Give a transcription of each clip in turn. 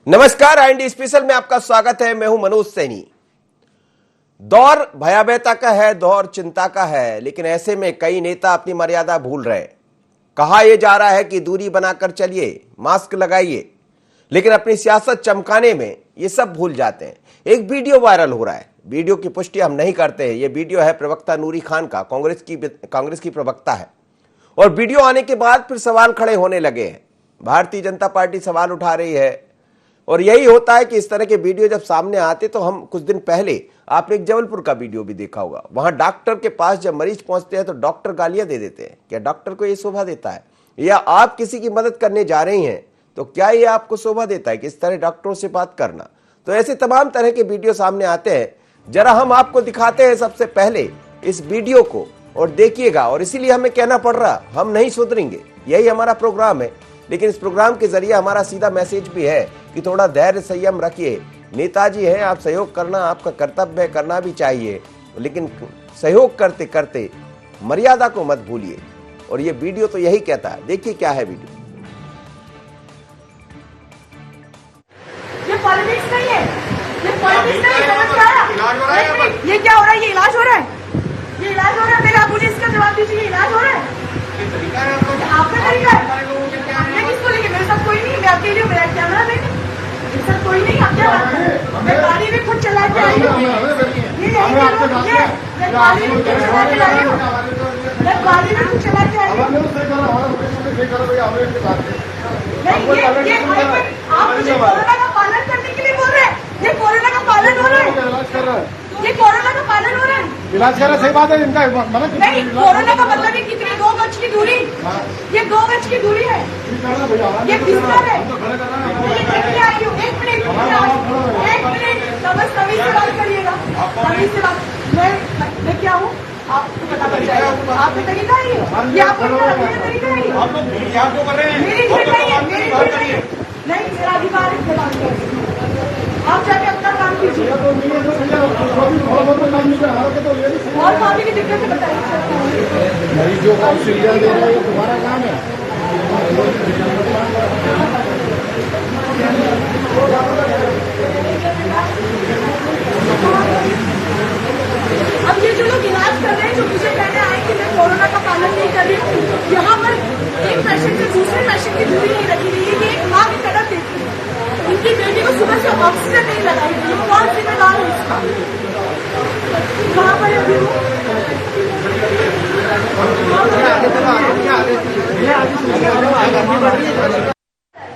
नमस्कार, IND special में आपका स्वागत है। मैं हूं मनोज सैनी। दौर भयावहता का है, दौर चिंता का है, लेकिन ऐसे में कई नेता अपनी मर्यादा भूल रहे हैं। कहा यह जा रहा है कि दूरी बनाकर चलिए, मास्क लगाइए, लेकिन अपनी सियासत चमकाने में ये सब भूल जाते हैं। एक वीडियो वायरल हो रहा है, वीडियो की पुष्टि हम नहीं करते हैं। ये वीडियो है प्रवक्ता नूरी खान का, कांग्रेस की प्रवक्ता है। और वीडियो आने के बाद फिर सवाल खड़े होने लगे हैं। भारतीय जनता पार्टी सवाल उठा रही है, और यही होता है कि इस तरह के वीडियो जब सामने आते तो हम कुछ दिन पहले आपने एक जबलपुर का वीडियो भी देखा होगा। वहां डॉक्टर के पास जब मरीज पहुंचते हैं तो डॉक्टर गालियां दे देते हैं। क्या डॉक्टर को ये शोभा देता है? या आप किसी की मदद करने जा रही हैं तो क्या ये आपको शोभा देता है कि इस तरह डॉक्टरों से बात करना? तो ऐसे तमाम तरह के वीडियो सामने आते हैं। जरा हम आपको दिखाते हैं सबसे पहले इस वीडियो को, और देखिएगा। और इसीलिए हमें कहना पड़ रहा, हम नहीं सुधरेंगे, यही हमारा प्रोग्राम है। लेकिन इस प्रोग्राम के जरिए हमारा सीधा मैसेज भी है कि थोड़ा धैर्य संयम रखिए। नेताजी हैं, आप सहयोग करना आपका कर्तव्य है, करना भी चाहिए, लेकिन सहयोग करते करते मर्यादा को मत भूलिए। और ये वीडियो तो यही कहता है। देखिए क्या है वीडियो। ये पॉलिटिक्स नहीं है, ये पॉलिटिक्स नहीं है, समझ में आया? ये क्या हो रहा है? ये इलाज हो रहा है, ये इलाज हो रहा है। पहले आप मुझे इसका जवाब दीजिए, ये इलाज हो रहा है? आपका तरीका है। मैं किसको लेके? मेरे साथ कोई नहीं, मैं अकेली हूँ, मेरा कैमरा लेके मेरे साथ कोई नहीं। आप क्या बात करें? मैं गाड़ी में खुद चला के आई हूँ। ये मैं गाड़ी में खुद चला के आई हूँ, मैं गाड़ी में खुद चला के आई हूँ। आप मुझे कोरोना का पालन करने के लिए बोल रहे हैं। ये कोरोना का पालन हो रहा है, ये कोरोना का पालन हो रहा है। इलाज कर रहा, सही बात है। इनका नहीं, कोरोना का मतलब है कितनी 2 गज की दूरी। ये 2 गज की दूरी है, ये बिस्तर है। ये देखने आई हूँ। एक मिनट, तमीज से बात करिएगा, तमीज से बात। मैं क्या हूँ आपको पता लग जाएगा। आपका तरीका है ये आपका तरीका है। मेरी भीड़ नहीं है, मेरी भीड़ नहीं है। नहीं, मेरा अधिकार है बात करने। आप जाके अपना काम कीजिए। और काफी की दिक्कत है, बताइए। मरीजों को सुविधा दे रहा है, ये तुम्हारा काम है। अब ये जो लोग इलाज कर रहे हैं, जो मुझे कहने आए कि मैं कोरोना का पालन नहीं कर रही हूँ, यहाँ पर एक पेशेंट से दूसरे पेशेंट की दूरी नहीं रखी गई है। ये एक माँ की कदर देती है। इनकी बेटी को सुबह से ऑक्सीजन नहीं लगाई थी, कौन जिम्मेदार है इसका? कहाँ पर है?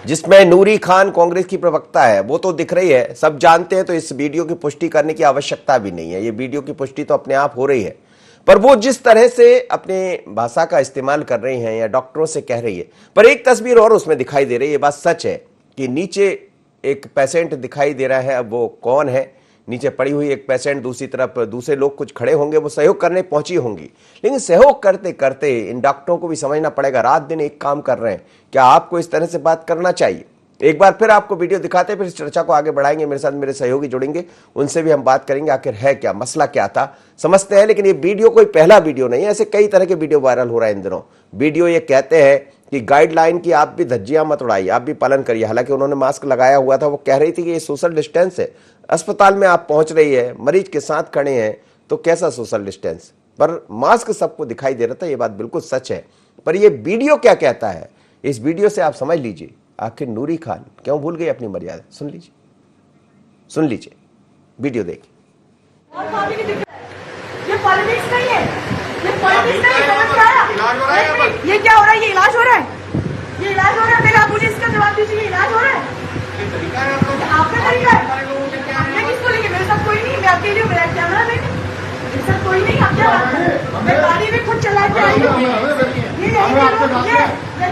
जिसमें नूरी खान कांग्रेस की प्रवक्ता है, वो तो दिख रही है, सब जानते हैं। तो इस वीडियो की पुष्टि करने की आवश्यकता भी नहीं है। ये वीडियो की पुष्टि तो अपने आप हो रही है। पर वो जिस तरह से अपने भाषा का इस्तेमाल कर रही हैं या डॉक्टरों से कह रही है, पर एक तस्वीर और उसमें दिखाई दे रही है। ये बात सच है कि नीचे एक पेशेंट दिखाई दे रहा है। अब वो कौन है? नीचे पड़ी हुई एक पेशेंट, दूसरी तरफ दूसरे लोग कुछ खड़े होंगे, वो सहयोग करने पहुंची होंगी। लेकिन सहयोग करते करते इन डॉक्टरों को भी समझना पड़ेगा, रात दिन एक काम कर रहे हैं, क्या आपको इस तरह से बात करना चाहिए? एक बार फिर आपको वीडियो दिखाते, फिर इस चर्चा को आगे बढ़ाएंगे। मेरे साथ मेरे सहयोगी जुड़ेंगे, उनसे भी हम बात करेंगे आखिर है क्या, मसला क्या था, समझते हैं। लेकिन ये वीडियो कोई पहला वीडियो नहीं है, ऐसे कई तरह के वीडियो वायरल हो रहा है इन दिनों। वीडियो ये कहते हैं कि गाइडलाइन की आप भी धज्जियां मत उड़ाइए, आप भी पालन करिए। हालांकि उन्होंने मास्क लगाया हुआ था। वो कह रही थी कि ये सोशल डिस्टेंस है। अस्पताल में आप पहुंच रही है, मरीज के साथ खड़े हैं, तो कैसा सोशल डिस्टेंस? पर मास्क सबको दिखाई दे रहा था, ये बात बिल्कुल सच है। पर ये वीडियो क्या कहता है, इस वीडियो से आप समझ लीजिए आखिर नूरी खान क्यों भूल गई अपनी मर्यादा। सुन लीजिए वीडियो देखिए। ये पॉलिटिक्स नहीं है, ये पॉलिटिक्स नहीं है, समझ में आया? ये क्या हो रहा है? ये इलाज हो रहा है, ये इलाज हो रहा है। पहले आप मुझे इसका जवाब दीजिए, ये इलाज हो रहा है? आपका तरीका है। मैं किसको लेके? मेरे साथ कोई नहीं, मैं अकेली हूँ, मेरा कैमरा लेके मेरे साथ कोई नहीं। आप क्या बात करें? मैं गाड़ी में खुद चला के आई हूँ। मैं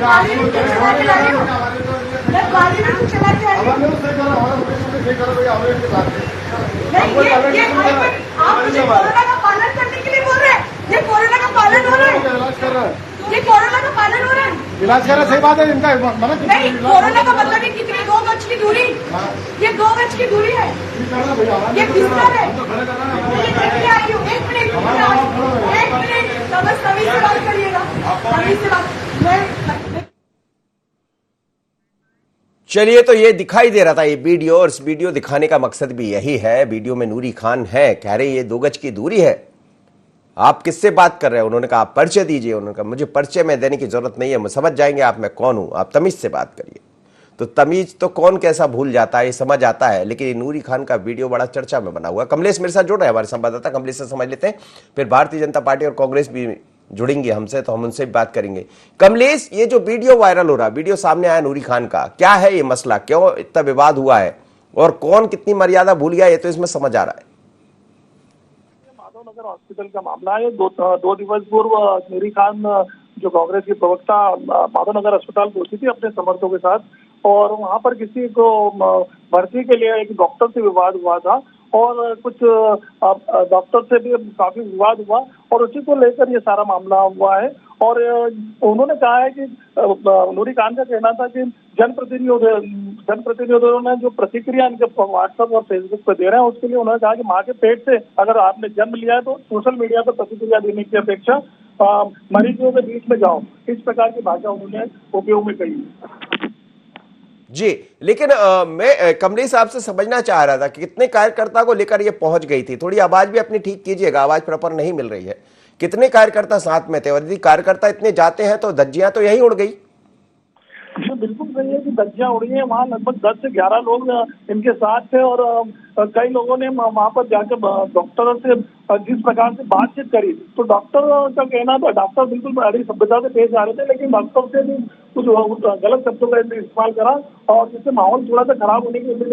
गाड़ी में खुद चला के आई हूँ, मैं गाड़ी में खुद चला के आई हूँ। नहीं, आप मुझे कोरोना का पालन करने के लिए बोल रहे हैं। ये कोरोना का पालन हो रहा है, ये कोरोना का पालन हो रहा है। इलाज कर रहा, सही बात है। इनका नहीं, कोरोना का मतलब है कितनी 2 गज की दूरी। ये 2 गज की दूरी है, ये बिस्तर है। ये देखने आई हूँ। एक मिनट, तमीज से बात करिएगा, तमीज से बात। चलिए, तो ये दिखाई दे रहा था ये वीडियो, और इस वीडियो दिखाने का मकसद भी यही है। वीडियो में नूरी खान है, कह रहे ये 2 गज की दूरी है। आप किससे बात कर रहे हैं? उन्होंने कहा आप परिचय दीजिए। उन्होंने कहा मुझे परिचय में देने की जरूरत नहीं है, मैं समझ जाएंगे आप मैं कौन हूं, आप तमीज से बात करिए। तो तमीज तो कौन कैसा भूल जाता है, ये समझ आता है। लेकिन ये नूरी खान का वीडियो बड़ा चर्चा में बना हुआ है। कमलेश मेरे साथ जुड़ रहे हैं, हमारे संवाददाता कमलेश से समझ लेते हैं, फिर भारतीय जनता पार्टी और कांग्रेस भी जुड़ेंगे हमसे, तो हम उनसे भी बात करेंगे। कमलेश, ये जो वीडियो वायरल हो रहा है, वीडियो सामने आया नूरी खान का, क्या है ये मसला, क्यों इतना विवाद हुआ है और कौन कितनी मर्यादा भूल गया, ये तो इसमें समझ आ रहा है। माधवनगर हॉस्पिटल का मामला है। दो दिवस पूर्व नूरी खान जो कांग्रेस की प्रवक्ता माधवनगर अस्पताल पहुंची थी अपने समर्थकों के साथ, और वहां पर किसी को भर्ती के लिए एक डॉक्टर से विवाद हुआ था और कुछ डॉक्टर से भी काफी विवाद हुआ और उसी को लेकर ये सारा मामला हुआ है। और उन्होंने कहा है कि नूरी खान का कहना था कि जनप्रतिनिधियों ने जो प्रतिक्रिया इनके व्हाट्सएप और फेसबुक पे दे रहे हैं, उसके लिए उन्होंने कहा कि माँ के पेट से अगर आपने जन्म लिया है तो सोशल मीडिया पर प्रतिक्रिया देने की अपेक्षा मरीजों के बीच में जाओ, इस प्रकार की भाषा उन्होंने उपयोग में कही जी। लेकिन मैं कमलेश साहब से समझना चाह रहा था कि कितने कार्यकर्ता को लेकर ये पहुंच गई थी। थोड़ी आवाज भी अपनी ठीक कीजिएगा, आवाज प्रॉपर नहीं मिल रही है। कितने कार्यकर्ता साथ में थे, और यदि कार्यकर्ता इतने जाते हैं तो धज्जियां तो यही उड़ गई। जो बिल्कुल सही है कि धज्जियां उड़ी हैं। वहाँ लगभग 10 से 11 लोग इनके साथ थे और कई लोगों ने वहाँ पर जाकर डॉक्टरों से जिस प्रकार से बातचीत करी, तो डॉक्टर का कहना था, डॉक्टर बिल्कुल बड़ी सभ्यता से पेश आ रहे थे, लेकिन डॉक्टर से भी कुछ गलत शब्दों का इस्तेमाल करा और जिससे माहौल थोड़ा सा खराब होने की उम्मीद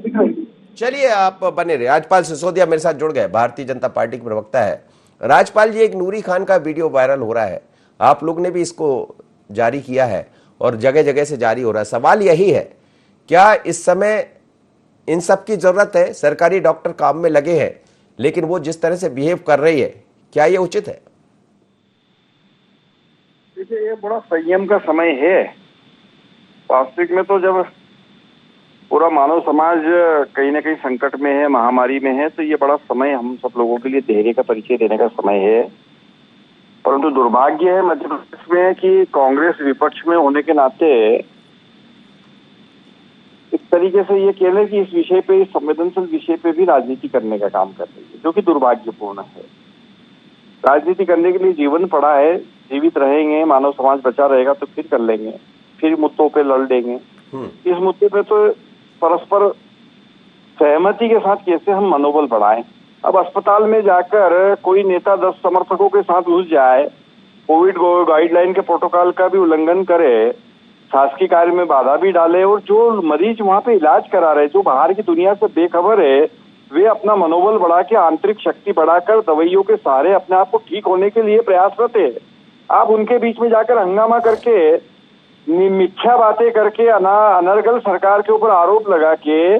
दिख रही थी। चलिए, आप बने रहे। राजपाल सिसोदिया मेरे साथ जुड़ गए, भारतीय जनता पार्टी के प्रवक्ता है। राजपाल जी, एक नूरी खान का वीडियो वायरल हो रहा है, आप लोग ने भी इसको जारी किया है और जगह जगह से जारी हो रहा है। सवाल यही है, क्या इस समय इन सब की जरूरत है? सरकारी डॉक्टर काम में लगे हैं, लेकिन वो जिस तरह से बिहेव कर रही है, क्या ये उचित है? देखिए, ये बड़ा संयम का समय है। वास्तविक में तो जब पूरा मानव समाज कहीं ना कहीं संकट में है, महामारी में है, तो ये बड़ा समय हम सब लोगों के लिए धैर्य का परिचय देने का समय है। परंतु दुर्भाग्य है मध्य प्रदेश में कि कांग्रेस विपक्ष में होने के नाते एक तरीके से ये कह लें कि इस विषय पे, इस संवेदनशील विषय पे भी राजनीति करने का काम कर रही है, जो कि दुर्भाग्यपूर्ण है। राजनीति करने के लिए जीवन पड़ा है, जीवित रहेंगे, मानव समाज बचा रहेगा तो फिर कर लेंगे, फिर मुद्दों पे लड़ लेंगे। इस मुद्दे पे तो परस्पर सहमति के साथ कैसे हम मनोबल बढ़ाएं। अब अस्पताल में जाकर कोई नेता 10 समर्थकों के साथ घुस जाए, कोविड गाइडलाइन के प्रोटोकॉल का भी उल्लंघन करे, शासकीय कार्य में बाधा भी डाले, और जो मरीज वहां पे इलाज करा रहे, जो बाहर की दुनिया से बेखबर है, वे अपना मनोबल बढ़ा के, आंतरिक शक्ति बढ़ाकर दवाइयों के सहारे अपने आप को ठीक होने के लिए प्रयासरत है। आप उनके बीच में जाकर हंगामा करके, मिथ्या बातें करके, अनर्गल सरकार के ऊपर आरोप लगा के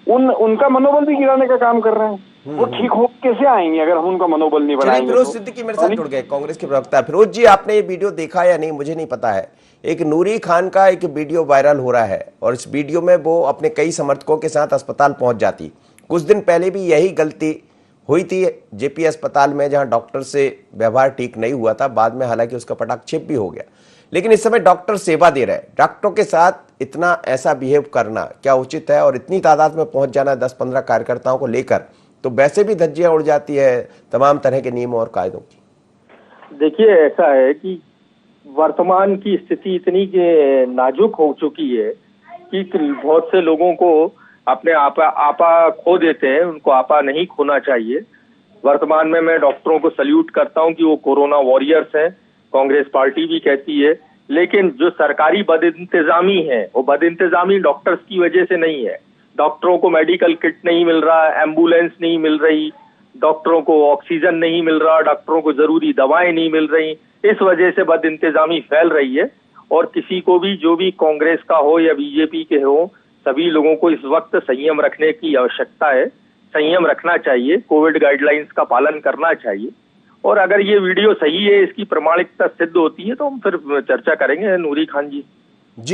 उनका मनोबल भी गिराने का काम कर रहे हैं। वो ठीक हो कैसे आएंगे अगर हम उनका मनोबल नहीं बढ़ाएंगे? फिरोज सिद्दीकी मेरे साथ जुड़ गए, कांग्रेस के प्रवक्ता। फिरोज जी, आपने ये वीडियो देखा या नहीं मुझे नहीं पता है। एक नूरी खान का एक वीडियो वायरल हो रहा है और इस वीडियो में वो अपने कई समर्थकों के साथ अस्पताल पहुंच जाती। कुछ दिन पहले भी यही गलती हुई थी जेपी अस्पताल में, जहां डॉक्टर से व्यवहार ठीक नहीं हुआ था। बाद में हालांकि उसका पटाक्षेप भी हो गया, लेकिन इस समय डॉक्टर सेवा दे रहे हैं। डॉक्टरों के साथ इतना ऐसा बिहेव करना क्या उचित है? और इतनी तादाद में पहुंच जाना 10-15 कार्यकर्ताओं को लेकर, तो वैसे भी धज्जियां उड़ जाती है तमाम तरह के नियमों और कायदों की। देखिए, ऐसा है कि वर्तमान की स्थिति इतनी नाजुक हो चुकी है कि बहुत से लोगों को अपने आपा खो देते हैं, उनको आपा नहीं खोना चाहिए। वर्तमान में मैं डॉक्टरों को सल्यूट करता हूं कि वो कोरोना वॉरियर्स हैं, कांग्रेस पार्टी भी कहती है, लेकिन जो सरकारी बदइंतजामी है, वो बदइंतजामी डॉक्टर्स की वजह से नहीं है। डॉक्टरों को मेडिकल किट नहीं मिल रहा, एम्बुलेंस नहीं मिल रही, डॉक्टरों को ऑक्सीजन नहीं मिल रहा, डॉक्टरों को जरूरी दवाएं नहीं मिल रही, इस वजह से बदइंतजामी फैल रही है। और किसी को भी, जो भी कांग्रेस का हो या बीजेपी के हो, सभी लोगों को इस वक्त संयम रखने की आवश्यकता है। संयम रखना चाहिए, कोविड गाइडलाइंस का पालन करना चाहिए। और अगर ये वीडियो सही है, इसकी प्रमाणिकता सिद्ध होती है, तो हम फिर चर्चा करेंगे नूरी खान जी।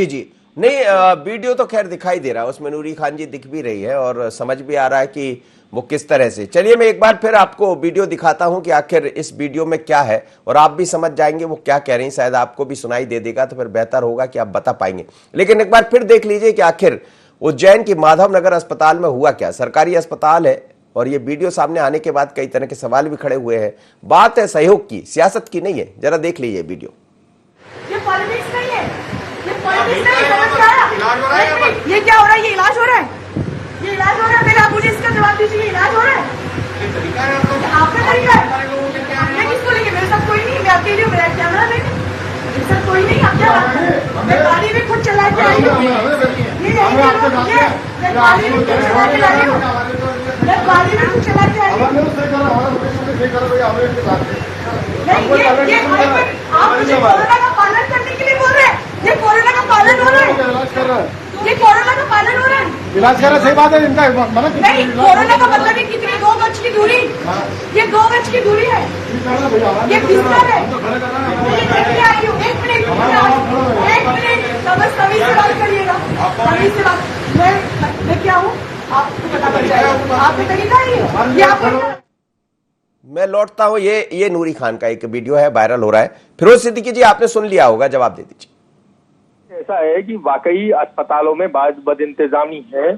जी। नहीं, वीडियो तो खैर दिखाई दे रहा है, उसमें नूरी खान जी दिख भी रही है और समझ भी आ रहा है कि वो किस तरह से। चलिए मैं एक बार फिर आपको वीडियो दिखाता हूं कि आखिर इस वीडियो में क्या है और आप भी समझ जाएंगे वो क्या कह रही हैं। शायद आपको भी सुनाई दे देगा तो फिर बेहतर होगा कि आप बता पाएंगे। लेकिन एक बार फिर देख लीजिए कि आखिर उज्जैन की माधव नगर अस्पताल में हुआ क्या। सरकारी अस्पताल है और ये वीडियो सामने आने के बाद कई तरह के सवाल भी खड़े हुए हैं। बात है सहयोग की, सियासत की नहीं है। जरा देख लीजिए वीडियो। ये पॉलिटिक्स नहीं है, ये पॉलिटिक्स नहीं, समझ में आया? ये क्या हो रहा है? ये इलाज हो रहा है, ये इलाज हो रहा है। पहले आप मुझे इसका जवाब दीजिए, ये इलाज हो रहा है? आपका तरीका है? मैं किसको लेके? मेरे साथ कोई नहीं, मैं अकेली हूँ, मेरा कैमरा लेके मेरे साथ कोई नहीं। आप क्या बात कर रहे हैं? मैं गाड़ी भी खुद चला के आई हूँ, मैं गाड़ी भी खुद चला के आई हूँ, मैं गाड़ी भी खुद चला के आई हूँ। आप मुझे कोरोना का पालन करने के लिए बोल रहे हैं? ये कोरोना का पालन हो रहा है, ये कोरोना का पालन हो रहा है। इलाज कर रहे, सही बात है इनका नहीं, कोरोना का मतलब है कितनी 2 गज की दूरी, ये 2 गज की दूरी है, ये बिस्तर है। मैं ये देखने आई हूँ, 1 मिनट, 1 मिनट, तमीज से बात करिएगा, तमीज से बात। मैं क्या हूँ आपको पता पड़ जाएगा, आपके तरीका ही है। मैं लौटता हूं। ये नूरी खान का एक वीडियो है, वायरल हो रहा है। फिरोज सिद्दीकी जी, आपने सुन लिया होगा, जवाब दे दीजिए। ऐसा है कि वाकई अस्पतालों में बद इंतजामी है।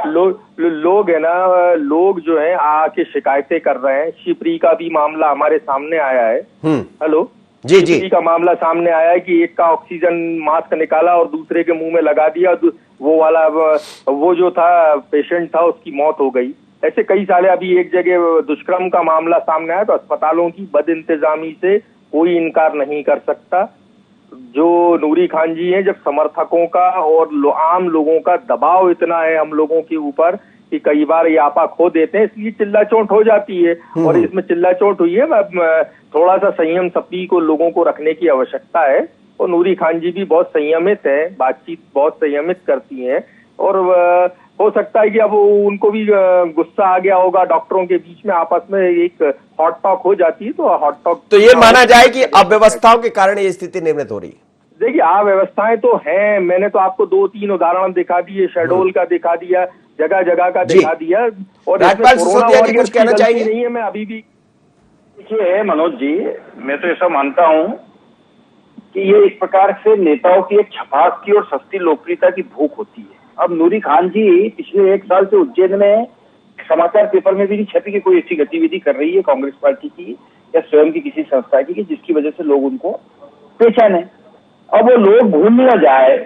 लोग है ना, लोग जो है आके शिकायतें कर रहे हैं। शिवपुरी का भी मामला हमारे सामने आया है। हेलो जी जी, शिवपुरी का मामला सामने आया है कि एक का ऑक्सीजन मास्क निकाला और दूसरे के मुंह में लगा दिया, वो वाला वो जो था पेशेंट था उसकी मौत हो गई। ऐसे कई सारे, अभी एक जगह दुष्कर्म का मामला सामने आया। तो अस्पतालों की बदइंतजामी से कोई इनकार नहीं कर सकता। जो नूरी खान जी हैं, जब समर्थकों का और आम लोगों का दबाव इतना है हम लोगों के ऊपर कि कई बार ये आपा खो देते हैं, इसलिए चिल्ला चोट हो जाती है। और इसमें चिल्ला चोट हुई है। थोड़ा सा संयम सभी को लोगों को रखने की आवश्यकता है। और नूरी खान जी भी बहुत संयमित है, बातचीत बहुत संयमित करती हैं। और हो सकता है कि अब उनको भी गुस्सा आ गया होगा, डॉक्टरों के बीच में आपस में एक हॉट टॉक हो जाती है। तो हॉट टॉक तो ये माना जाए कि अव्यवस्थाओं के कारण ये स्थिति निर्मित हो रही है। देखिए, अव्यवस्थाएं तो हैं। मैंने तो आपको 2-3 उदाहरण दिखा दिए, शहडोल का दिखा दिया, जगह जगह का दिखा दिया। और राजपाल सिसोदिया जी कुछ कहना चाहिए? नहीं है, मैं अभी भी देखिए मनोज जी, मैं तो ऐसा मानता हूं कि ये एक प्रकार से नेताओं की एक छपाक की और सस्ती लोकप्रियता की भूख होती है। अब नूरी खान जी पिछले 1 साल से उज्जैन में समाचार पेपर में भी नहीं छपी कि कोई ऐसी गतिविधि कर रही है कांग्रेस पार्टी की या स्वयं की किसी संस्था की, जिसकी वजह से लोग उनको पहचाने। अब वो लोग भूल न जाए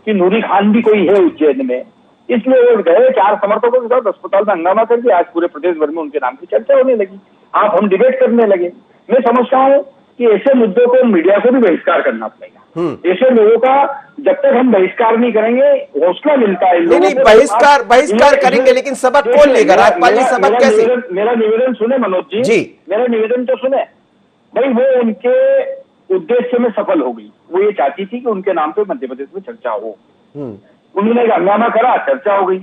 कि नूरी खान भी कोई है उज्जैन में, इसलिए वो गए 4 समर्थकों के साथ अस्पताल में हंगामा करके आज पूरे प्रदेश भर में उनके नाम की चर्चा होने लगी। आप हम डिबेट करने लगे। मैं समझता हूँ कि ऐसे मुद्दों को मीडिया को भी बहिष्कार करना पड़ेगा। ऐसे लोगों का जब तक हम बहिष्कार नहीं करेंगे, हौसला मिलता है। नहीं, बहिष्कार करेंगे, लेकिन सबक कौन लेगा? राजपाल जी, सबक कैसे? मेरा निवेदन सुने मनोज जी, मेरा निवेदन तो सुने भाई। वो उनके उद्देश्य में सफल हो गई। वो ये चाहती थी कि उनके नाम पे मध्य प्रदेश में चर्चा हो। उन्होंने हंगामा करा, चर्चा हो गई।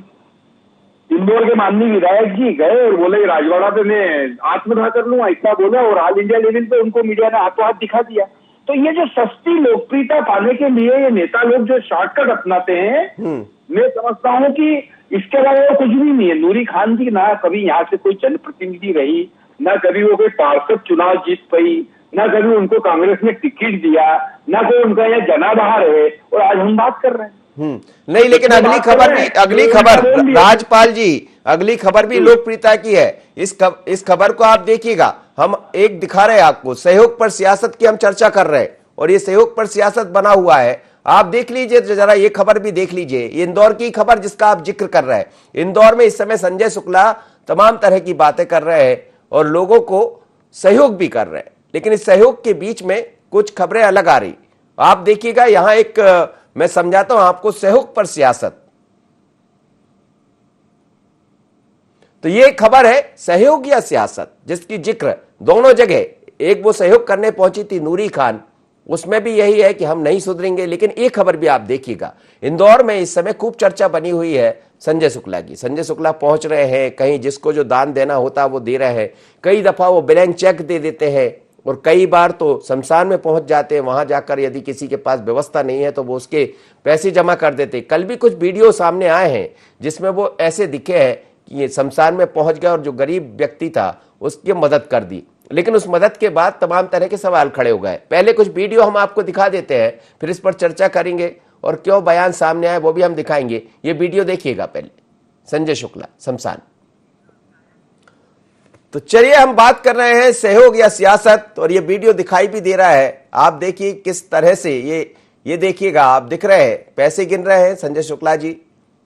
इंदौर के माननीय विधायक जी गए और बोले राजवाड़ा पे मैं आत्मदाह कर लूंगा, इतना बोला। और ऑल इंडिया लेवल पे उनको मीडिया ने हाथों हाथ दिखा दिया। तो ये जो सस्ती लोकप्रियता पाने के लिए ये नेता लोग जो शॉर्टकट अपनाते हैं, मैं समझता हूं कि इसके अलावा कुछ भी नहीं है। नूरी खान जी ना कभी यहाँ से कोई जनप्रतिनिधि रही, ना कभी वो कोई पार्षद चुनाव जीत पाई, ना कभी उनको कांग्रेस ने टिकट दिया, ना कोई उनका यहाँ जनाधार है। और आज हम बात कर रहे हैं। नहीं, लेकिन अगली खबर राजपाल जी, अगली खबर भी लोकप्रियता की है। इस खबर को आप देखिएगा। हम एक दिखा रहे हैं आपको, सहयोग पर सियासत की हम चर्चा कर रहे हैं और ये सहयोग पर सियासत बना हुआ है। आप देख लीजिए जरा, ये खबर भी देख लीजिए। ये इंदौर की खबर जिसका आप जिक्र कर रहे हैं। इंदौर में इस समय संजय शुक्ला तमाम तरह की बातें कर रहे हैं और लोगों को सहयोग भी कर रहे हैं, लेकिन इस सहयोग के बीच में कुछ खबरें अलग आ रही। आप देखिएगा, यहां एक मैं समझाता हूं आपको, सहयोग पर सियासत। तो ये खबर है सहयोग या सियासत, जिसकी जिक्र दोनों जगह, एक वो सहयोग करने पहुंची थी नूरी खान, उसमें भी यही है कि हम नहीं सुधरेंगे। लेकिन एक खबर भी आप देखिएगा, इंदौर में इस समय खूब चर्चा बनी हुई है संजय शुक्ला की। संजय शुक्ला पहुंच रहे हैं, कहीं जिसको जो दान देना होता है वो दे रहे हैं। कई दफा वो ब्लैंक चेक दे देते हैं, और कई बार तो शमशान में पहुंच जाते हैं, वहां जाकर यदि किसी के पास व्यवस्था नहीं है तो वो उसके पैसे जमा कर देते। कल भी कुछ वीडियो सामने आए हैं जिसमें वो ऐसे दिखे हैं कि ये शमशान में पहुंच गया और जो गरीब व्यक्ति था उसकी मदद कर दी, लेकिन उस मदद के बाद तमाम तरह के सवाल खड़े हो गए। पहले कुछ वीडियो हम आपको दिखा देते हैं, फिर इस पर चर्चा करेंगे और क्यों बयान सामने आए वो भी हम दिखाएंगे। ये वीडियो देखिएगा पहले, संजय शुक्ला, शमशान। तो चलिए हम बात कर रहे हैं सहयोग या सियासत, और ये वीडियो दिखाई भी दे रहा है। आप देखिए किस तरह से ये देखिएगा, आप दिख रहे हैं पैसे गिन रहे हैं संजय शुक्ला जी,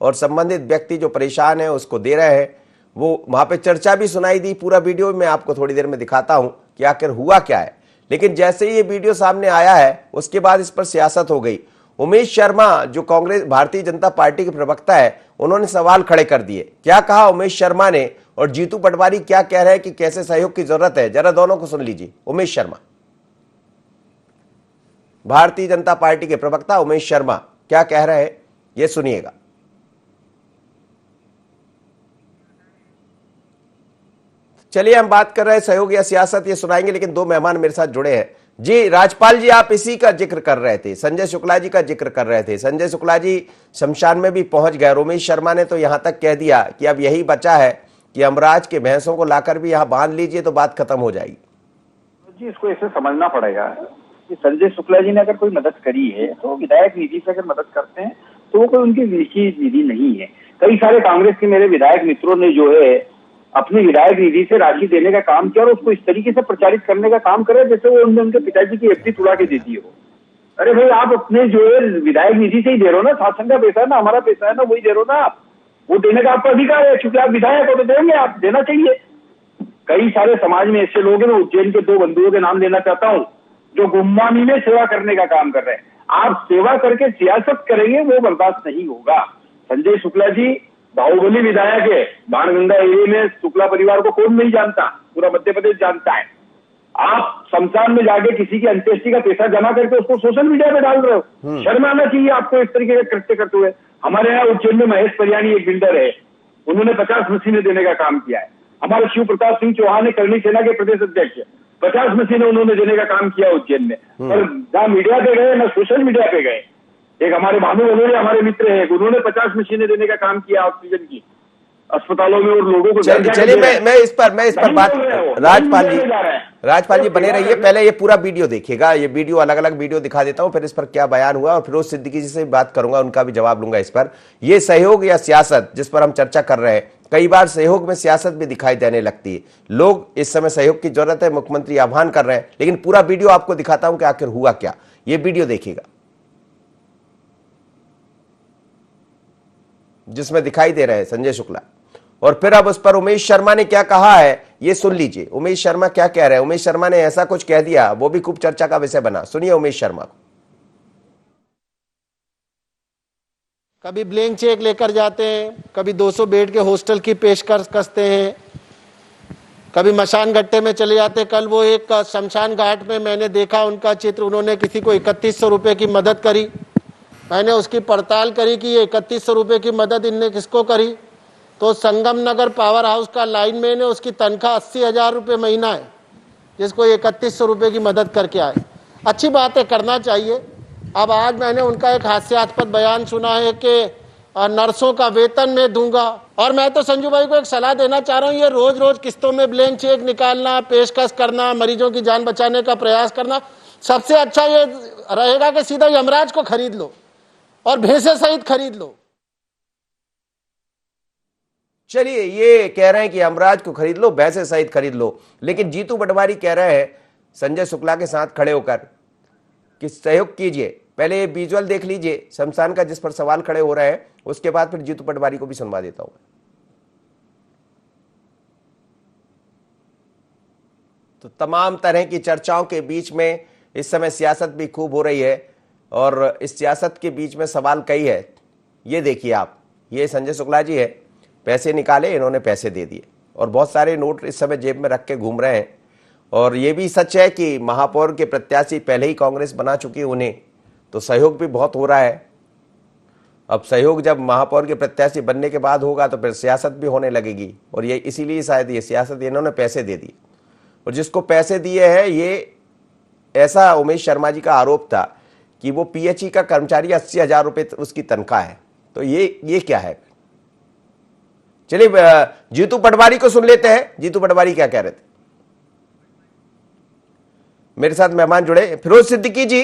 और संबंधित व्यक्ति जो परेशान है उसको दे रहे हैं। वो वहां पे चर्चा भी सुनाई दी। पूरा वीडियो मैं आपको थोड़ी देर में दिखाता हूं कि आखिर हुआ क्या है। लेकिन जैसे ही ये वीडियो सामने आया है उसके बाद इस पर सियासत हो गई। उमेश शर्मा जो कांग्रेस भारतीय जनता पार्टी के प्रवक्ता है, उन्होंने सवाल खड़े कर दिए। क्या कहा उमेश शर्मा ने और जीतू पटवारी क्या कह रहे हैं कि कैसे सहयोग की जरूरत है, जरा दोनों को सुन लीजिए। उमेश शर्मा, भारतीय जनता पार्टी के प्रवक्ता उमेश शर्मा क्या कह रहे हैं, ये सुनिएगा। चलिए हम बात कर रहे हैं सहयोग या सियासत, ये सुनाएंगे, लेकिन दो मेहमान मेरे साथ जुड़े हैं। जी राजपाल जी, आप इसी का जिक्र कर रहे थे, संजय शुक्ला जी का जिक्र कर रहे थे। संजय शुक्ला जी शमशान में भी पहुंच गए। उमेश शर्मा ने तो यहां तक कह दिया कि अब यही बचा है कि अमराज के भैंसों को लाकर भी यहां बांध लीजिए तो बात खत्म हो जाएगी। जी इसको ऐसे समझना पड़ेगा कि संजय शुक्ला जी ने अगर कोई मदद करी है तो विधायक निधि से अगर मदद करते हैं तो वो कोई उनकी निजी निधि नहीं है। कई सारे कांग्रेस के मेरे विधायक मित्रों ने जो है अपनी विधायक निधि से राशि देने का काम किया और उसको इस तरीके से प्रचारित करने का काम करे जैसे वो उनके पिताजी की एफडी तुड़ा के देती हो। अरे भाई आप अपने जो है विधायक निधि से ही दे रहे हो ना, शासन का पैसा है ना, हमारा पैसा है ना, वही दे रहे हो ना आप। वो देने का आपका अधिकार है, क्योंकि आप विधायक हो तो देंगे, आप देना चाहिए। कई सारे समाज में ऐसे लोग हैं, मैं उज्जैन के 2 बंधुओं के नाम लेना चाहता हूँ जो गुम्मानी में सेवा करने का काम कर रहे हैं। आप सेवा करके सियासत करेंगे वो बर्दाश्त नहीं होगा। संजय शुक्ला जी बाहुबली विधायक है, बाणगंगा एरिया में शुक्ला परिवार को कौन नहीं जानता, पूरा मध्य प्रदेश जानता है। आप शमशान में जाके किसी की अंत्येष्टि का पैसा जमा करके उसको सोशल मीडिया पे डाल रहे हो। शर्म आना चाहिए आपको इस तरीके का कृत्य करते हुए। हमारे यहाँ उज्जैन में महेश परियानी एक बिल्डर है, उन्होंने 50 मशीनें देने का काम किया है। हमारे शिव प्रताप सिंह चौहान है, करनी सेना के प्रदेश अध्यक्ष, 50 मशीनें उन्होंने देने का काम किया उज्जैन में। और ना मीडिया पे गए ना सोशल मीडिया पे गए। एक हमारे भानु बलोरे हमारे मित्र है, उन्होंने 50 मशीनें देने का काम किया ऑक्सीजन की अस्पतालों में और लोगों को। चलिए मैं इस पर बात, राजपाल जी बने रहिए। पहले ये पूरा वीडियो देखिएगा, ये वीडियो अलग अलग वीडियो दिखा देता हूं, फिर इस पर क्या बयान हुआ और फिरोज सिद्दीकी जी से बात करूंगा, उनका भी जवाब लूंगा इस पर। ये सहयोग या सियासत जिस पर हम चर्चा कर रहे हैं, कई बार सहयोग में सियासत भी दिखाई देने लगती है। लोग इस समय सहयोग की जरूरत है, मुख्यमंत्री आह्वान कर रहे हैं, लेकिन पूरा वीडियो आपको दिखाता हूं कि आखिर हुआ क्या। ये वीडियो देखिएगा जिसमें दिखाई दे रहे हैं संजय शुक्ला, और फिर अब उस पर उमेश शर्मा ने क्या कहा है ये सुन लीजिए। उमेश शर्मा क्या कह रहे हैं। उमेश शर्मा ने ऐसा कुछ कह दिया, वो भी खूब चर्चा का विषय बना। सुनिए उमेश शर्मा को। कभी ब्लैंक चेक लेकर जाते हैं, कभी 200 बेड के हॉस्टल की पेशकश कसते हैं, कभी मशान घट्टे में चले जाते हैं। कल वो एक शमशान घाट में मैंने देखा उनका चित्र, उन्होंने किसी को 3100 रुपये की मदद करी। मैंने उसकी पड़ताल करी कि ये 3100 रुपये की मदद इनने किसको करी, तो संगम नगर पावर हाउस का लाइनमैन है, उसकी तनख्वाह 80,000 रुपये महीना है, जिसको 3100 रुपये की मदद करके आए। अच्छी बात है, करना चाहिए। अब आज मैंने उनका एक हास्यास्पद बयान सुना है कि नर्सों का वेतन मैं दूंगा, और मैं तो संजू भाई को एक सलाह देना चाह रहा हूँ, ये रोज रोज किस्तों में ब्लैंक चेक निकालना, पेशकश करना, मरीजों की जान बचाने का प्रयास करना, सबसे अच्छा ये रहेगा कि सीधा यमराज को खरीद लो और भैंसे सहित खरीद लो। चलिए ये कह रहे हैं कि यमराज को खरीद लो, भैंसे सहित खरीद लो, लेकिन जीतू पटवारी कह रहे हैं संजय शुक्ला के साथ खड़े होकर कि सहयोग कीजिए। पहले ये विजुअल देख लीजिए शमशान का जिस पर सवाल खड़े हो रहे हैं, उसके बाद फिर जीतू पटवारी को भी सुनवा देता हूं। तो तमाम तरह की चर्चाओं के बीच में इस समय सियासत भी खूब हो रही है, और इस सियासत के बीच में सवाल कई है। ये देखिए आप, ये संजय शुक्ला जी है, पैसे निकाले, इन्होंने पैसे दे दिए और बहुत सारे नोट इस समय जेब में रख के घूम रहे हैं। और ये भी सच है कि महापौर के प्रत्याशी पहले ही कांग्रेस बना चुकी है उन्हें, तो सहयोग भी बहुत हो रहा है। अब सहयोग जब महापौर के प्रत्याशी बनने के बाद होगा तो फिर सियासत भी होने लगेगी, और ये इसीलिए शायद ये सियासत इन्होंने पैसे दे दिए। और जिसको पैसे दिए हैं, ये ऐसा उमेश शर्मा जी का आरोप था कि वो पीएचई का कर्मचारी, 80,000 रुपए उसकी तनख्वाह है। तो ये क्या है? चलिए जीतू पटवारी को सुन लेते हैं। जीतू पटवारी क्या कह रहे थे? मेरे साथ मेहमान जुड़े। फिरोज सिद्दीकी जी,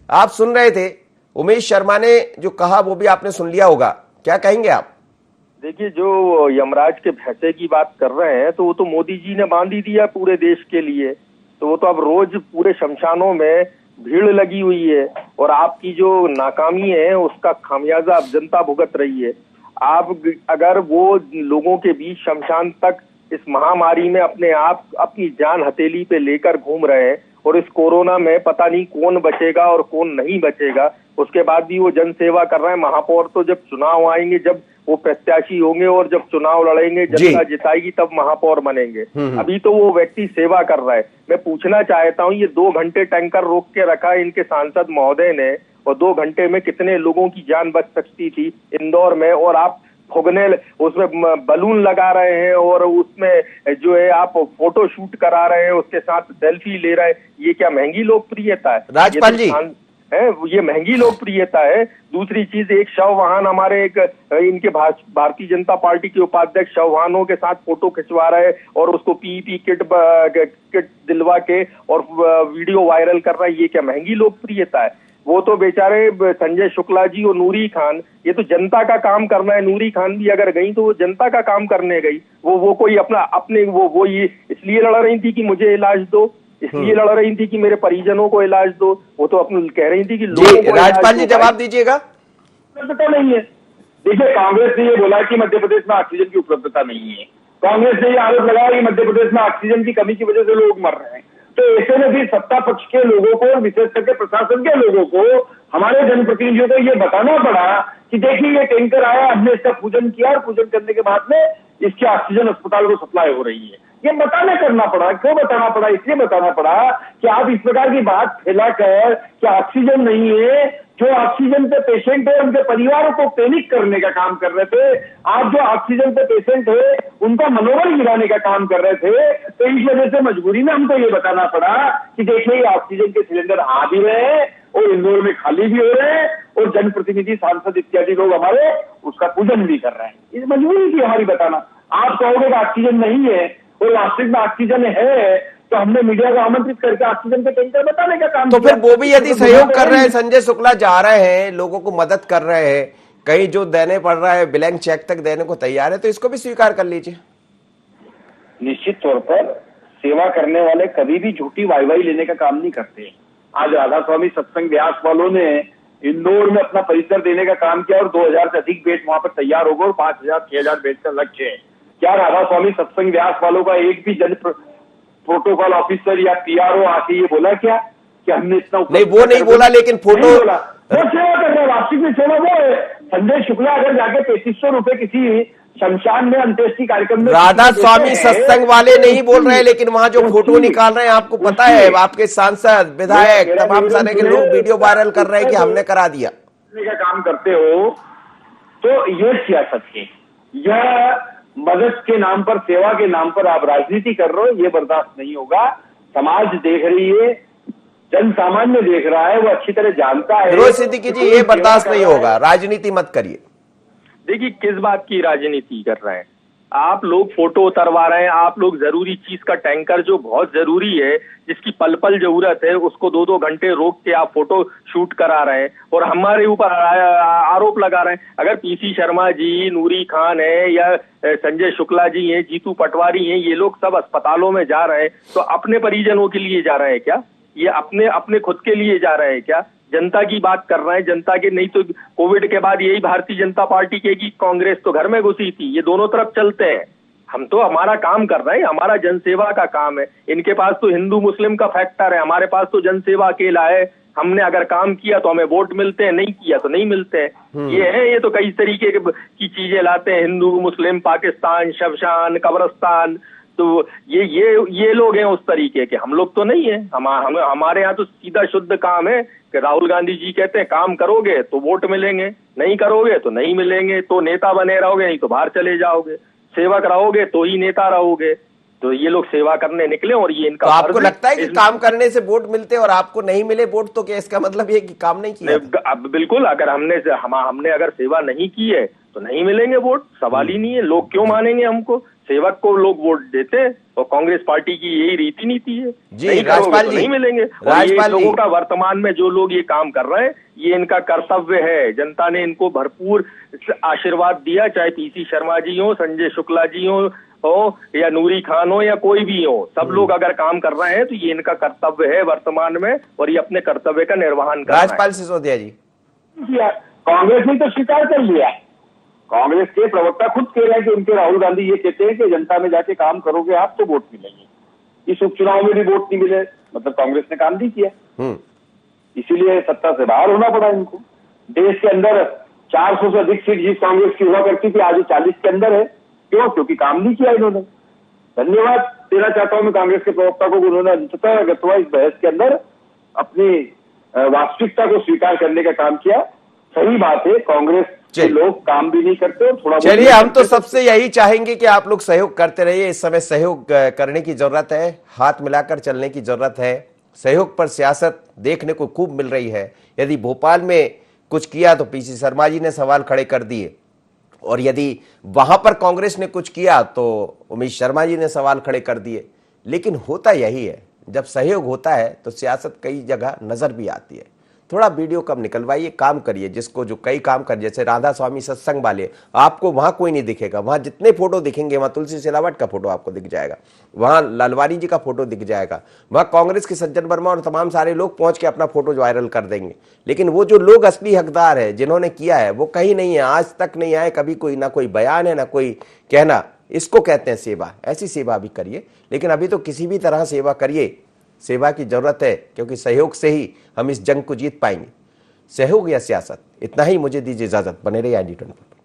आप सुन रहे थे, उमेश शर्मा ने जो कहा वो भी आपने सुन लिया होगा, क्या कहेंगे आप? देखिए, जो यमराज के भैंसे की बात कर रहे हैं तो वो तो मोदी जी ने बांध ही दिया पूरे देश के लिए। तो वो तो अब रोज पूरे शमशानों में भीड़ लगी हुई है और आपकी जो नाकामी है उसका खामियाजा अब जनता भुगत रही है। आप अगर वो लोगों के बीच शमशान तक इस महामारी में अपने आप अपनी जान हथेली पे लेकर घूम रहे हैं और इस कोरोना में पता नहीं कौन बचेगा और कौन नहीं बचेगा, उसके बाद भी वो जन सेवा कर रहे हैं। महापौर तो जब चुनाव आएंगे, जब वो प्रत्याशी होंगे और जब चुनाव लड़ेंगे, जनता जिताएगी, तब महापौर बनेंगे। अभी तो वो व्यक्ति सेवा कर रहा है। मैं पूछना चाहता हूँ, ये 2 घंटे टैंकर रोक के रखा है इनके सांसद महोदय ने, और 2 घंटे में कितने लोगों की जान बच सकती थी इंदौर में, और आप फुगने उसमें बलून लगा रहे हैं और उसमें जो है आप फोटो शूट करा रहे हैं, उसके साथ सेल्फी ले रहे हैं। ये क्या महंगी लोकप्रियता है? राजपाल जी है, ये महंगी लोकप्रियता है। दूसरी चीज, एक शव वाहन हमारे एक इनके भारतीय जनता पार्टी के उपाध्यक्ष शव वाहनों के साथ फोटो खिंचवा रहे हैं और उसको पीपी किट दिलवा के और वीडियो वायरल कर रहा है। ये क्या महंगी लोकप्रियता है? वो तो बेचारे संजय शुक्ला जी और नूरी खान, ये तो जनता का काम करना है। नूरी खान भी अगर गई तो वो जनता का काम करने गई। वो कोई अपने वो ये इसलिए लड़ रही थी कि मुझे इलाज दो, इसलिए लड़ रही थी कि मेरे परिजनों को इलाज दो। वो तो अपने कह रही थी कि लोगों को राजपाल जी जवाब दीजिएगा। उपलब्धता नहीं है। देखिए, कांग्रेस ने ये बोला कि मध्य प्रदेश में ऑक्सीजन की उपलब्धता नहीं है। कांग्रेस ने ये आरोप लगाया कि मध्य प्रदेश में ऑक्सीजन की कमी की वजह से लोग मर रहे हैं। तो ऐसे में भी सत्ता पक्ष के लोगों को, विशेष करके प्रशासन के लोगों को, हमारे जनप्रतिनिधियों को ये बताना पड़ा कि देखिए ये टैंकर आया, हमने इसका पूजन किया और पूजन करने के बाद में इसकी ऑक्सीजन अस्पताल को सप्लाई हो रही है। ये बताना करना पड़ा। क्यों बताना पड़ा? इसलिए बताना पड़ा कि आप इस प्रकार की बात फैलाकर कि ऑक्सीजन नहीं है, जो ऑक्सीजन पे पेशेंट है उनके परिवारों को पैनिक करने का काम कर रहे थे। आप जो ऑक्सीजन पे पेशेंट है उनका मनोबल गिराने का काम कर रहे थे। तो इस वजह से मजबूरी में हमको ये बताना पड़ा कि देखिए ये ऑक्सीजन के सिलेंडर आ भी रहे हैं और इंदौर में खाली भी हो रहे हैं और जनप्रतिनिधि, सांसद इत्यादि लोग हमारे उसका पूजन भी कर रहे हैं। इस मजबूरी थी हमारी बताना। आप कहोगे कि ऑक्सीजन नहीं है और वास्तविक में ऑक्सीजन है, तो हमने मीडिया को आमंत्रित करके ऑक्सीजन के टैंकर बताने का काम तो फिर वो भी यदि सहयोग कर रहे हैं, संजय शुक्ला जा रहे हैं, लोगों को मदद कर रहे हैं, कहीं जो देने पड़ रहा है ब्लैंक चेक तक देने को तैयार है, तो इसको भी स्वीकार कर लीजिए। निश्चित तौर पर सेवा करने वाले कभी भी झूठी वाहवाही लेने का काम नहीं करते। आज राधा स्वामी सत्संग व्यास वालों ने इंदौर में अपना परिसर देने का काम किया और 2000 से अधिक बेड वहां पर तैयार हो गए और 5000 6000 बेड का लक्ष्य है। क्या राधा स्वामी सत्संग व्यास वालों का एक भी जन प्रोटोकॉल ऑफिसर या पीआरओ आके ये बोला क्या कि हमने इतना नहीं, वो नहीं बोला, लेकिन फोटो वो सेवा कर रहे, वार्षिक में सेवा वो है। संजय शुक्ला अगर जाके 3500 रुपए किसी शमशान में अंत्येष्टि कार्यक्रम में, राधा स्वामी सत्संग वाले नहीं बोल रहे हैं, लेकिन वहां जो फोटो निकाल रहे हैं, आपको पता है, आपके सांसद, विधायक, तमाम तरह के लोग वीडियो वायरल कर रहे हैं कि हमने करा दिया। का काम करते हो तो ये सियासत है। यह मदद के नाम पर, सेवा के नाम पर आप राजनीति कर रहे हो, ये बर्दाश्त नहीं होगा। समाज देख रही है, जन सामान्य देख रहा है, वो अच्छी तरह जानता है। फिरोज सिद्दीकी जी, ये बर्दाश्त नहीं होगा, राजनीति मत करिए। देखिए, किस बात की राजनीति कर रहे हैं आप लोग? फोटो उतरवा रहे हैं आप लोग। जरूरी चीज का टैंकर जो बहुत जरूरी है, जिसकी पल पल जरूरत है, उसको 2-2 घंटे रोक के आप फोटो शूट करा रहे हैं और हमारे ऊपर आरोप लगा रहे हैं। अगर पीसी शर्मा जी, नूरी खान है या संजय शुक्ला जी हैं, जीतू पटवारी हैं, ये लोग सब अस्पतालों में जा रहे हैं, तो अपने परिजनों के लिए जा रहे हैं क्या? ये अपने खुद के लिए जा रहे हैं क्या? जनता की बात कर रहे हैं, जनता के। नहीं तो कोविड के बाद यही भारतीय जनता पार्टी के की कांग्रेस तो घर में घुसी थी। ये दोनों तरफ चलते हैं। हम तो हमारा काम कर रहे हैं, हमारा जनसेवा का काम है। इनके पास तो हिंदू मुस्लिम का फैक्टर है, हमारे पास तो जनसेवा अकेला है। हमने अगर काम किया तो हमें वोट मिलते हैं, नहीं किया तो नहीं मिलते हैं। ये तो कई तरीके की चीजें लाते हैं, हिंदू मुस्लिम, पाकिस्तान, शमशान, कब्रिस्तान। तो ये लोग हैं उस तरीके के, हम लोग तो नहीं है। हमारे यहाँ तो सीधा शुद्ध काम है कि राहुल गांधी जी कहते हैं काम करोगे तो वोट मिलेंगे, नहीं करोगे तो नहीं मिलेंगे। तो नेता बने रहोगे, नहीं तो बाहर चले जाओगे। सेवक रहोगे तो ही नेता रहोगे। तो ये लोग सेवा करने निकले और ये इनका तो आपको फर्ज है। लगता है कि काम करने से वोट मिलते और आपको नहीं मिले वोट, तो क्या इसका मतलब ये कि काम नहीं किया? अब बिल्कुल, अगर हमने अगर सेवा नहीं की है तो नहीं मिलेंगे वोट, सवाल ही नहीं है। लोग क्यों मानेंगे हमको? सेवक को लोग वोट देते हैं और कांग्रेस पार्टी की यही रीति नीति है। जी, नहीं करोगे राजपाल तो जी, नहीं मिलेंगे। और ये राजपाल लोगों जी। का वर्तमान में जो लोग ये काम कर रहे हैं, ये इनका कर्तव्य है। जनता ने इनको भरपूर आशीर्वाद दिया, चाहे पीसी शर्मा जी हो, संजय शुक्ला जी हो या नूरी खान हो या कोई भी हो, सब लोग अगर काम कर रहे हैं तो ये इनका कर्तव्य है वर्तमान में, और ये अपने कर्तव्य का निर्वहन कर रहे हैं। राजपाल सिसोदिया जी, कांग्रेस ने तो स्वीकार कर लिया। कांग्रेस के प्रवक्ता खुद कह रहे हैं कि उनके राहुल गांधी ये कहते हैं कि जनता में जाके काम करोगे आप तो वोट मिलेंगे। इस उपचुनाव में भी वोट नहीं मिले, मतलब कांग्रेस ने काम नहीं किया, इसीलिए सत्ता से बाहर होना पड़ा इनको। देश के अंदर 400 से अधिक सीट जिस कांग्रेस की हुआ करती थी, आज 40 के अंदर है। क्यों? क्योंकि काम नहीं किया इन्होंने। धन्यवाद देना चाहता हूं मैं कांग्रेस के प्रवक्ता को, उन्होंने अंततः अगरतवा इस बहस के अंदर अपनी वास्तविकता को स्वीकार करने का काम किया। सही बात है, कांग्रेस के लोग काम भी नहीं करते और थोड़ा। चलिए, हम तो सबसे यही चाहेंगे कि आप लोग सहयोग करते रहिए। इस समय सहयोग करने की जरूरत है, हाथ मिलाकर चलने की जरूरत है। सहयोग पर सियासत देखने को खूब मिल रही है। यदि भोपाल में कुछ किया तो पीसी शर्मा जी ने सवाल खड़े कर दिए, और यदि वहां पर कांग्रेस ने कुछ किया तो उमेश शर्मा जी ने सवाल खड़े कर दिए। लेकिन होता यही है, जब सहयोग होता है तो सियासत कई जगह नजर भी आती है। थोड़ा वीडियो कम निकलवाइए, काम करिए, जिसको जो कई काम कर, जैसे राधा स्वामी सत्संग वाले, आपको वहां कोई नहीं दिखेगा। वहां जितने फोटो दिखेंगे, वहां तुलसी सिलावट का फोटो आपको दिख जाएगा, वहां लालवानी जी का फोटो दिख जाएगा, वहां कांग्रेस के सज्जन वर्मा और तमाम सारे लोग पहुंच के अपना फोटो वायरल कर देंगे। लेकिन वो जो लोग असली हकदार है, जिन्होंने किया है, वो कहीं नहीं है, आज तक नहीं आए। कभी कोई ना कोई बयान है, ना कोई कहना। इसको कहते हैं सेवा। ऐसी सेवा भी करिए, लेकिन अभी तो किसी भी तरह सेवा करिए। सेवा की जरूरत है, क्योंकि सहयोग से ही हम इस जंग को जीत पाएंगे। सहयोग या सियासत, इतना ही मुझे दीजिए इजाजत। बने रहिए IND 24 पर।